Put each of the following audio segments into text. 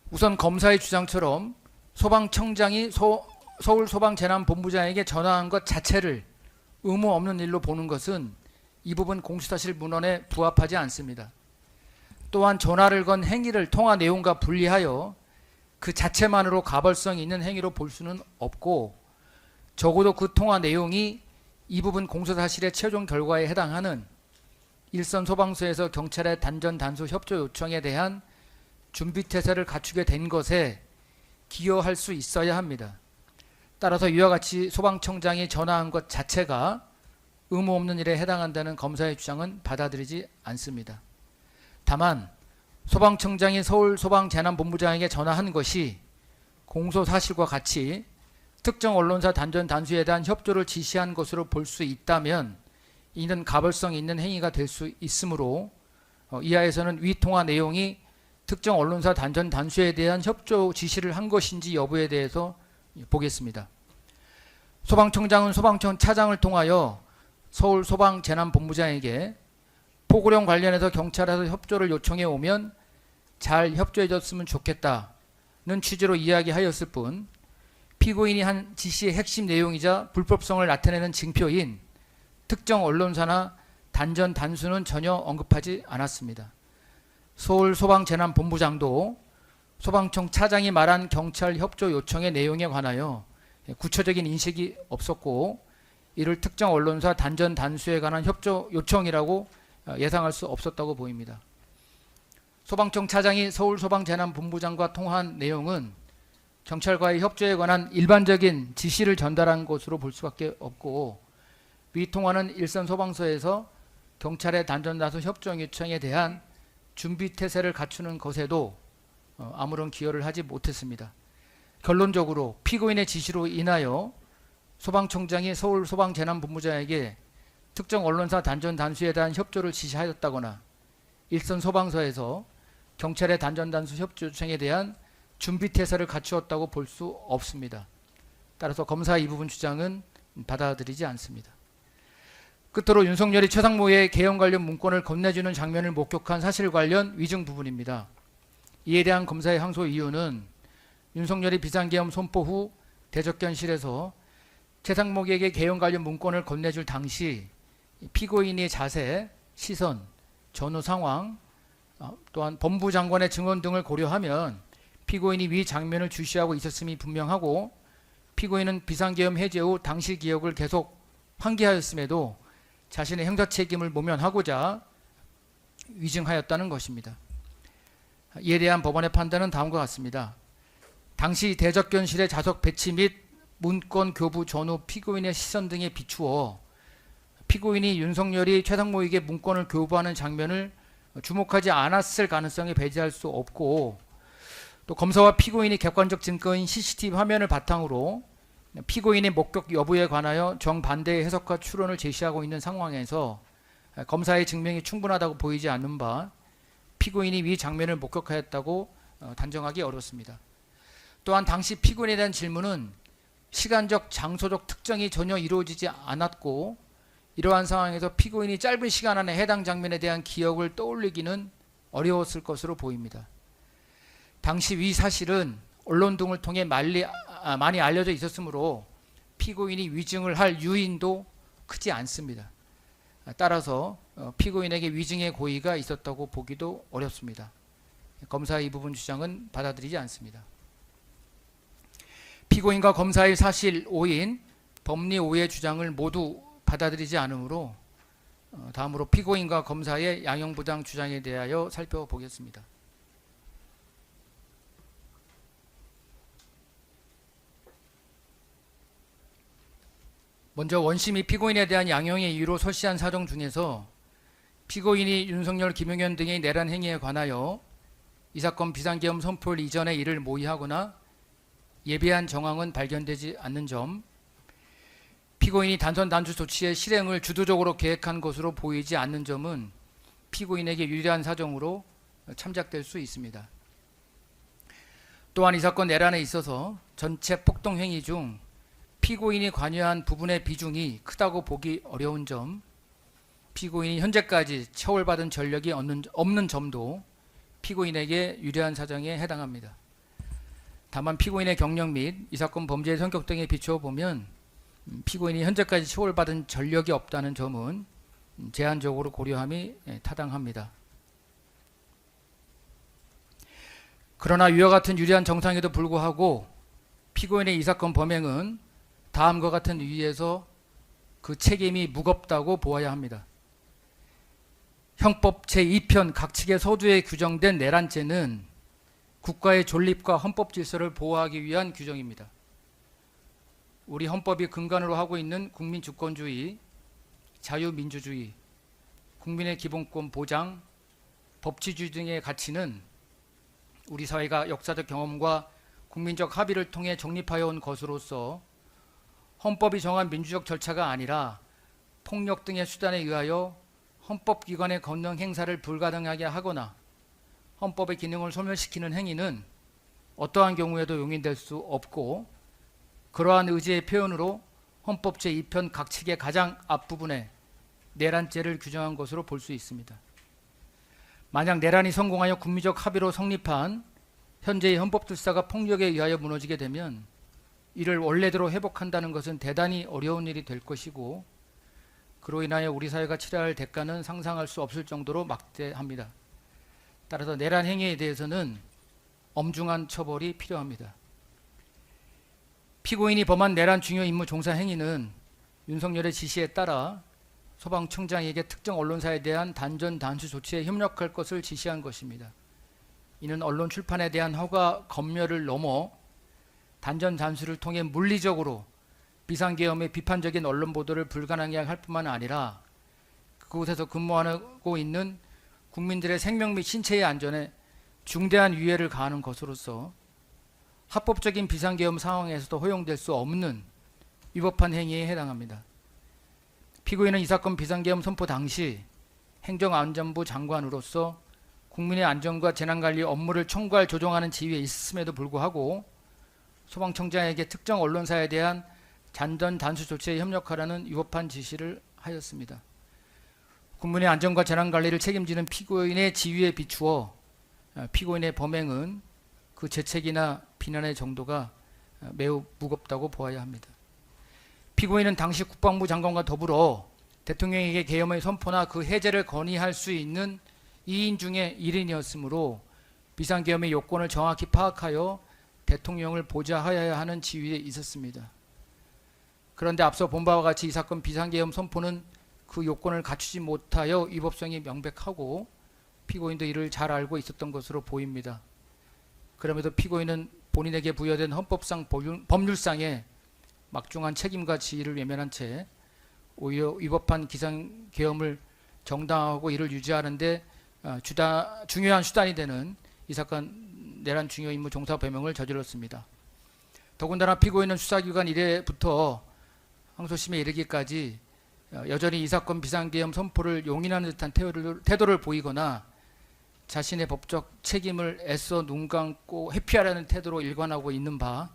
우선 검사의 주장처럼 소방청장이 서울소방재난본부장에게 전화한 것 자체를 의무 없는 일로 보는 것은 이 부분 공수사실 문헌에 부합하지 않습니다. 또한 전화를 건 행위를 통화 내용과 분리하여 그 자체만으로 가벌성이 있는 행위로 볼 수는 없고, 적어도 그 통화 내용이 이 부분 공수사실의 최종 결과에 해당하는 일선 소방서에서 경찰의 단전 단수 협조 요청에 대한 준비태세를 갖추게 된 것에 기여할 수 있어야 합니다. 따라서 이와 같이 소방청장이 전화한 것 자체가 의무 없는 일에 해당한다는 검사의 주장은 받아들이지 않습니다. 다만 소방청장이 서울소방재난본부장에게 전화한 것이 공소사실과 같이 특정 언론사 단전 단수에 대한 협조를 지시한 것으로 볼 수 있다면 이는 가벌성이 있는 행위가 될 수 있으므로 이하에서는 위 통화 내용이 특정 언론사 단전 단수에 대한 협조 지시를 한 것인지 여부에 대해서 보겠습니다. 소방청장은 소방청 차장을 통하여 서울소방재난본부장에게 포고령 관련해서 경찰에서 협조를 요청해 오면 잘 협조해 줬으면 좋겠다는 취지로 이야기하였을 뿐, 피고인이 한 지시의 핵심 내용이자 불법성을 나타내는 징표인 특정 언론사나 단전 단수는 전혀 언급하지 않았습니다. 서울소방재난본부장도 소방청 차장이 말한 경찰 협조 요청의 내용에 관하여 구체적인 인식이 없었고, 이를 특정 언론사 단전 단수에 관한 협조 요청이라고 예상할 수 없었다고 보입니다. 소방청 차장이 서울소방재난본부장과 통화한 내용은 경찰과의 협조에 관한 일반적인 지시를 전달한 것으로 볼 수밖에 없고, 위 통화는 일선 소방서에서 경찰의 단전 단수 협조 요청에 대한 준비태세를 갖추는 것에도 아무런 기여를 하지 못했습니다. 결론적으로 피고인의 지시로 인하여 소방청장이 서울소방재난본부장에게 특정 언론사 단전 단수에 대한 협조를 지시하였다거나 일선 소방서에서 경찰의 단전 단수 협조 요청에 대한 준비태세를 갖추었다고 볼 수 없습니다. 따라서 검사의 이 부분 주장은 받아들이지 않습니다. 끝으로 윤석열이 최상무의 개헌 관련 문건을 건네주는 장면을 목격한 사실 관련 위증 부분입니다. 이에 대한 검사의 항소 이유는 윤석열이 비상계엄 선포 후 대적견실에서 최상목에게 개헌 관련 문건을 건네줄 당시 피고인의 자세, 시선, 전후 상황, 또한 법무부 장관의 증언 등을 고려하면 피고인이 위 장면을 주시하고 있었음이 분명하고, 피고인은 비상계엄 해제 후 당시 기억을 계속 환기하였음에도 자신의 형사책임을 모면하고자 위증하였다는 것입니다. 이에 대한 법원의 판단은 다음과 같습니다. 당시 대적견실의 좌석 배치 및 문건 교부 전후 피고인의 시선 등에 비추어 피고인이 윤석열이 최상무에게 문건을 교부하는 장면을 주목하지 않았을 가능성이 배제할 수 없고, 또 검사와 피고인이 객관적 증거인 CCTV 화면을 바탕으로 피고인의 목격 여부에 관하여 정반대의 해석과 추론을 제시하고 있는 상황에서 검사의 증명이 충분하다고 보이지 않는 바 피고인이 위 장면을 목격하였다고 단정하기 어렵습니다. 또한 당시 피고인에 대한 질문은 시간적, 장소적 특정이 전혀 이루어지지 않았고, 이러한 상황에서 피고인이 짧은 시간 안에 해당 장면에 대한 기억을 떠올리기는 어려웠을 것으로 보입니다. 당시 위 사실은 언론 등을 통해 많이 알려져 있었으므로 피고인이 위증을 할 유인도 크지 않습니다. 따라서 피고인에게 위증의 고의가 있었다고 보기도 어렵습니다. 검사의 이 부분 주장은 받아들이지 않습니다. 피고인과 검사의 사실 오인, 법리 오해 주장을 모두 받아들이지 않으므로 다음으로 피고인과 검사의 양형부당 주장에 대하여 살펴보겠습니다. 먼저 원심이 피고인에 대한 양형의 이유로 설시한 사정 중에서 피고인이 윤석열, 김용현 등의 내란 행위에 관하여 이 사건 비상계엄 선포일 이전에 이를 모의하거나 예비한 정황은 발견되지 않는 점, 피고인이 단선 단수 조치의 실행을 주도적으로 계획한 것으로 보이지 않는 점은 피고인에게 유리한 사정으로 참작될 수 있습니다. 또한 이 사건 내란에 있어서 전체 폭동 행위 중 피고인이 관여한 부분의 비중이 크다고 보기 어려운 점, 피고인이 현재까지 처벌받은 전력이 없는 점도 피고인에게 유리한 사정에 해당합니다. 다만 피고인의 경력 및 이 사건 범죄의 성격 등에 비추어 보면 피고인이 현재까지 처벌받은 전력이 없다는 점은 제한적으로 고려함이 타당합니다. 그러나 위와 같은 유리한 정상에도 불구하고 피고인의 이 사건 범행은 다음과 같은 이유에서 그 책임이 무겁다고 보아야 합니다. 형법 제2편 각 측의 서두에 규정된 내란죄는 국가의 존립과 헌법 질서를 보호하기 위한 규정입니다. 우리 헌법이 근간으로 하고 있는 국민 주권주의, 자유민주주의, 국민의 기본권 보장, 법치주의 등의 가치는 우리 사회가 역사적 경험과 국민적 합의를 통해 정립하여 온 것으로서 헌법이 정한 민주적 절차가 아니라 폭력 등의 수단에 의하여 헌법기관의 권능 행사를 불가능하게 하거나 헌법의 기능을 소멸시키는 행위는 어떠한 경우에도 용인될 수 없고, 그러한 의지의 표현으로 헌법 제2편 각 측의 가장 앞부분에 내란죄를 규정한 것으로 볼 수 있습니다. 만약 내란이 성공하여 국민적 합의로 성립한 현재의 헌법질서가 폭력에 의하여 무너지게 되면 이를 원래대로 회복한다는 것은 대단히 어려운 일이 될 것이고, 그로 인하여 우리 사회가 치러야 할 대가는 상상할 수 없을 정도로 막대합니다. 따라서 내란 행위에 대해서는 엄중한 처벌이 필요합니다. 피고인이 범한 내란 중요 임무 종사 행위는 윤석열의 지시에 따라 소방청장에게 특정 언론사에 대한 단전 단수 조치에 협력할 것을 지시한 것입니다. 이는 언론 출판에 대한 허가 검열을 넘어 단전 단수를 통해 물리적으로 비상계엄의 비판적인 언론 보도를 불가능하게 할 뿐만 아니라 그곳에서 근무하고 있는 국민들의 생명 및 신체의 안전에 중대한 위해를 가하는 것으로서 합법적인 비상계엄 상황에서도 허용될 수 없는 위법한 행위에 해당합니다. 피고인은 이 사건 비상계엄 선포 당시 행정안전부 장관으로서 국민의 안전과 재난관리 업무를 총괄 조정하는 지위에 있음에도 불구하고 소방청장에게 특정 언론사에 대한 단전 단수 조치에 협력하라는 위법한 지시를 하였습니다. 국민의 안전과 재난관리를 책임지는 피고인의 지위에 비추어 피고인의 범행은 그 재책이나 비난의 정도가 매우 무겁다고 보아야 합니다. 피고인은 당시 국방부 장관과 더불어 대통령에게 계엄의 선포나 그 해제를 건의할 수 있는 2인 중에 1인이었으므로 비상계엄의 요건을 정확히 파악하여 대통령을 보좌하여야 하는 지위에 있었습니다. 그런데 앞서 본 바와 같이 이 사건 비상계엄 선포는 그 요건을 갖추지 못하여 위법성이 명백하고 피고인도 이를 잘 알고 있었던 것으로 보입니다. 그럼에도 피고인은 본인에게 부여된 헌법상 법률상의 막중한 책임과 지위를 외면한 채 오히려 위법한 비상계엄을 정당화하고 이를 유지하는 데 중요한 수단이 되는 이 사건 내란 중요 임무 종사 범행을 저질렀습니다. 더군다나 피고인은 수사기관 이래부터 항소심에 이르기까지 여전히 이 사건 비상계엄 선포를 용인하는 듯한 태도를 보이거나 자신의 법적 책임을 애써 눈 감고 회피하려는 태도로 일관하고 있는 바,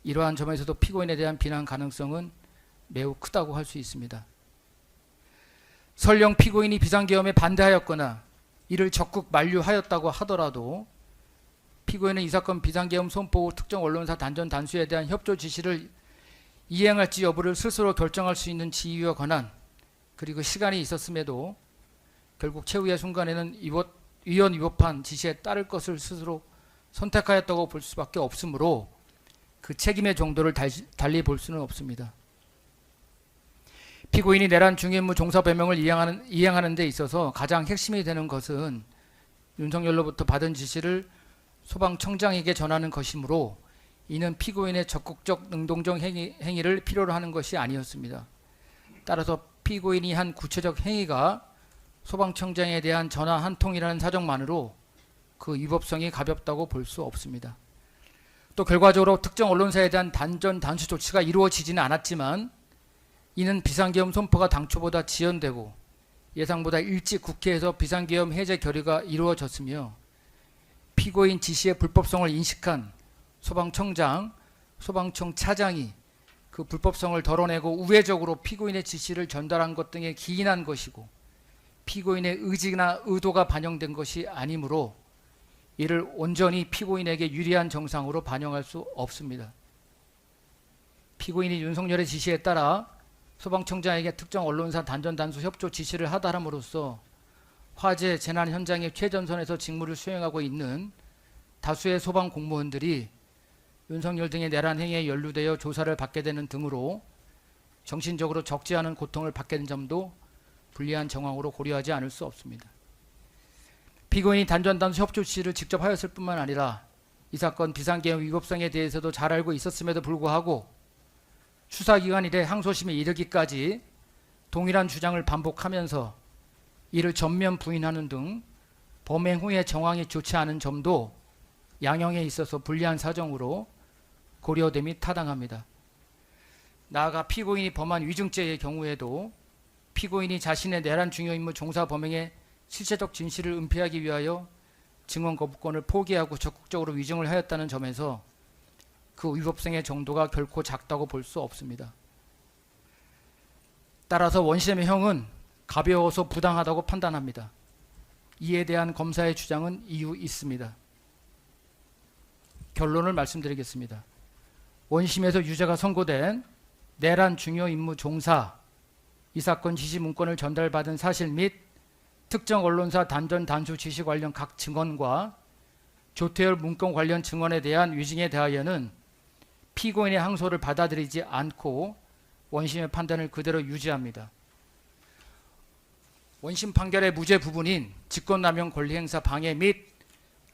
이러한 점에서도 피고인에 대한 비난 가능성은 매우 크다고 할 수 있습니다. 설령 피고인이 비상계엄에 반대하였거나 이를 적극 만류하였다고 하더라도 피고인은 이 사건 비상계엄 선포 특정 언론사 단전 단수에 대한 협조 지시를 이행할지 여부를 스스로 결정할 수 있는 지위와 권한, 그리고 시간이 있었음에도 결국 최후의 순간에는 위헌 위법한 지시에 따를 것을 스스로 선택하였다고 볼 수밖에 없으므로 그 책임의 정도를 달리 볼 수는 없습니다. 피고인이 내란 중임무 종사 범행을 이행하는 데 있어서 가장 핵심이 되는 것은 윤석열로부터 받은 지시를 소방청장에게 전하는 것이므로 이는 피고인의 적극적 능동적 행위를 필요로 하는 것이 아니었습니다. 따라서 피고인이 한 구체적 행위가 소방청장에 대한 전화 한 통이라는 사정만으로 그 위법성이 가볍다고 볼 수 없습니다. 또 결과적으로 특정 언론사에 대한 단전 단수 조치가 이루어지지는 않았지만 이는 비상계엄 선포가 당초보다 지연되고 예상보다 일찍 국회에서 비상계엄 해제 결의가 이루어졌으며 피고인 지시의 불법성을 인식한 소방청장, 소방청 차장이 그 불법성을 덜어내고 우회적으로 피고인의 지시를 전달한 것 등에 기인한 것이고 피고인의 의지나 의도가 반영된 것이 아니므로 이를 온전히 피고인에게 유리한 정상으로 반영할 수 없습니다. 피고인이 윤석열의 지시에 따라 소방청장에게 특정 언론사 단전 단수 협조 지시를 하다함으로써 화재 재난 현장의 최전선에서 직무를 수행하고 있는 다수의 소방 공무원들이 윤석열 등의 내란 행위에 연루되어 조사를 받게 되는 등으로 정신적으로 적지 않은 고통을 받게 된 점도 불리한 정황으로 고려하지 않을 수 없습니다. 피고인이 단전 단수 협조 지시를 직접 하였을 뿐만 아니라 이 사건 비상계엄 위법성에 대해서도 잘 알고 있었음에도 불구하고 수사기관 이래 항소심에 이르기까지 동일한 주장을 반복하면서 이를 전면 부인하는 등 범행 후의 정황이 좋지 않은 점도 양형에 있어서 불리한 사정으로 고려됨이 타당합니다. 나아가 피고인이 범한 위증죄의 경우에도 피고인이 자신의 내란 중요 임무 종사 범행의 실체적 진실을 은폐하기 위하여 증언 거부권을 포기하고 적극적으로 위증을 하였다는 점에서 그 위법성의 정도가 결코 작다고 볼 수 없습니다. 따라서 원심의 형은 가벼워서 부당하다고 판단합니다. 이에 대한 검사의 주장은 이유 있습니다. 결론을 말씀드리겠습니다. 원심에서 유죄가 선고된 내란 중요 임무 종사, 이 사건 지시 문건을 전달받은 사실 및 특정 언론사 단전 단수 지시 관련 각 증언과 조태열 문건 관련 증언에 대한 위증에 대하여는 피고인의 항소를 받아들이지 않고 원심의 판단을 그대로 유지합니다. 원심 판결의 무죄 부분인 직권남용 권리행사 방해 및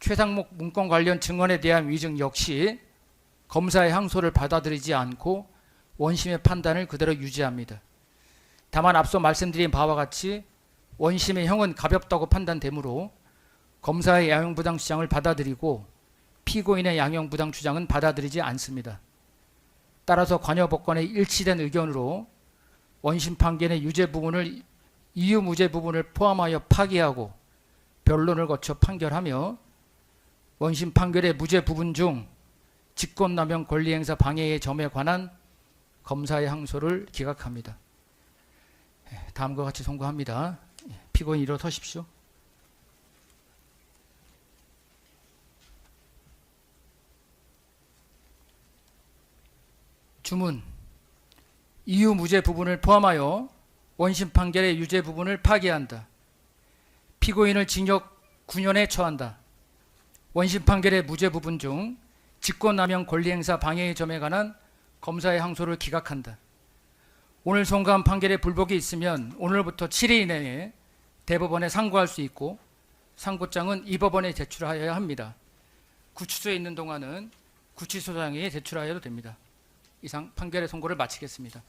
최상목 문건 관련 증언에 대한 위증 역시 검사의 항소를 받아들이지 않고 원심의 판단을 그대로 유지합니다. 다만 앞서 말씀드린 바와 같이 원심의 형은 가볍다고 판단되므로 검사의 양형부당 주장을 받아들이고 피고인의 양형부당 주장은 받아들이지 않습니다. 따라서 관여 법관의 일치된 의견으로 원심 판결의 유죄 부분을 이유 무죄 부분을 포함하여 파기하고 변론을 거쳐 판결하며 원심 판결의 무죄 부분 중 직권남용 권리행사 방해의 점에 관한 검사의 항소를 기각합니다. 다음과 같이 선고합니다. 피고인 일어서십시오. 주문. 이유 무죄 부분을 포함하여 원심 판결의 유죄 부분을 파기한다. 피고인을 징역 9년에 처한다. 원심 판결의 무죄 부분 중 직권남용 권리행사 방해의 점에 관한 검사의 항소를 기각한다. 오늘 선고한 판결에 불복이 있으면 오늘부터 7일 이내에 대법원에 상고할 수 있고 상고장은 이 법원에 제출하여야 합니다. 구치소에 있는 동안은 구치소장에 제출하여도 됩니다. 이상 판결의 선고를 마치겠습니다.